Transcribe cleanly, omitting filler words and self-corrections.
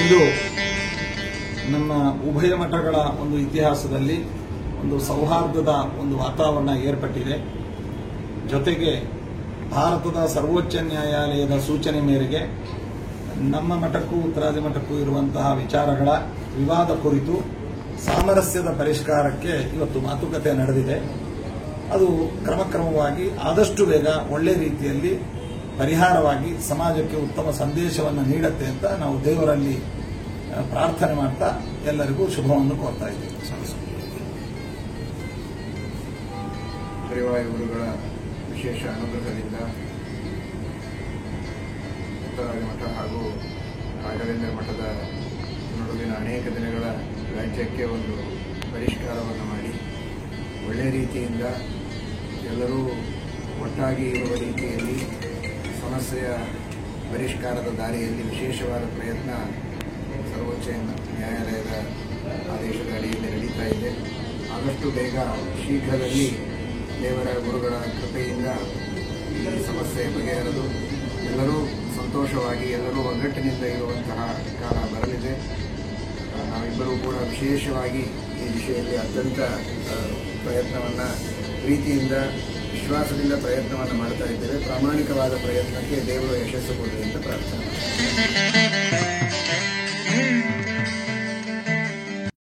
ಇಂದು ನಮ್ಮ ಉಭಯ ಮಠಗಳ ಒಂದು ಇತಿಹಾಸದಲ್ಲಿ ಒಂದು ಸೌಹಾರ್ದದ ಒಂದು ವಾತಾವರಣ ಏರ್ಪಟ್ಟಿದೆ. ಜೊತೆಗೆ ಭಾರತದ ಸರ್ವೋಚ್ಚ ನ್ಯಾಯಾಲಯದ ಸೂಚನೆ ಮೇರೆಗೆ ನಮ್ಮ ಮಠಕ್ಕೂ ಉತ್ತರಾದಿ ಮಠಕ್ಕೂ ಇರುವಂತಹ ವಿಚಾರಗಳ ವಿವಾದ ಕುರಿತು ಸಾಮರಸ್ಯದ ಪರಿಷ್ಕಾರಕ್ಕೆ ಇವತ್ತು ಮಾತುಕತೆ ನಡೆದಿದೆ. ಅದು ಕ್ರಮಕ್ರಮವಾಗಿ ಆದಷ್ಟು ಬೇಗ ಒಳ್ಳೆ ರೀತಿಯಲ್ಲಿ ಪರಿಹಾರವಾಗಿ ಸಮಾಜಕ್ಕೆ ಉತ್ತಮ ಸಂದೇಶವನ್ನು ನೀಡುತ್ತೆ ಅಂತ ನಾವು ದೇವರಲ್ಲಿ ಪ್ರಾರ್ಥನೆ ಮಾಡ್ತಾ ಎಲ್ಲರಿಗೂ ಶುಭವನ್ನು ಕೋರ್ತಾ ಇದ್ದೇವೆ. ಪರಿವಾರ ಗುರುಗಳ ವಿಶೇಷ ಅನುಗ್ರಹದಿಂದ ಉತ್ತರಾದಿ ಮಠ ಹಾಗೂ ರಾಘವೇಂದ್ರ ಮಠದ ನಡುವಿನ ಅನೇಕ ದಿನಗಳ ರಾಜ್ಯಕ್ಕೆ ಒಂದು ಪರಿಷ್ಕಾರವನ್ನು ಮಾಡಿ ಒಳ್ಳೆಯ ರೀತಿಯಿಂದ ಎಲ್ಲರೂ ಒಟ್ಟಾಗಿ ಇರುವ ರೀತಿಯಲ್ಲಿ ಸಮಸ್ಯೆಯ ಪರಿಷ್ಕಾರದ ದಾರಿಯಲ್ಲಿ ವಿಶೇಷವಾದ ಪ್ರಯತ್ನ ಸರ್ವೋಚ್ಚ ನ್ಯಾಯಾಲಯದ ಆದೇಶದ ಅಡಿಯಲ್ಲಿ ನಡೀತಾ ಇದೆ. ಆದಷ್ಟು ಬೇಗ ಶೀಘ್ರದಲ್ಲಿ ದೇವರ ಗುರುಗಳ ಕೃಪೆಯಿಂದ ಈ ಸಮಸ್ಯೆ ಬಗೆಹರಿದು ಎಲ್ಲರೂ ಸಂತೋಷವಾಗಿ ಎಲ್ಲರೂ ಒಗ್ಗಟ್ಟಿನಿಂದ ಇರುವಂತಹ ಕಾಲ ಬರಲಿದೆ. ನಾವಿಬ್ಬರೂ ಕೂಡ ವಿಶೇಷವಾಗಿ ಈ ವಿಷಯದಲ್ಲಿ ಅತ್ಯಂತ ಪ್ರಯತ್ನವನ್ನು ಪ್ರೀತಿಯಿಂದ ವಿಶ್ವಾಸದಿಂದ ಪ್ರಯತ್ನವನ್ನು ಮಾಡ್ತಾ ಇದ್ದೇವೆ. ಪ್ರಾಮಾಣಿಕವಾದ ಪ್ರಯತ್ನಕ್ಕೆ ದೇವರು ಯಶಸ್ಸು ಕೊಡಲಿ ಅಂತ ಪ್ರಾರ್ಥನೆ ಮಾಡ್ತೇವೆ.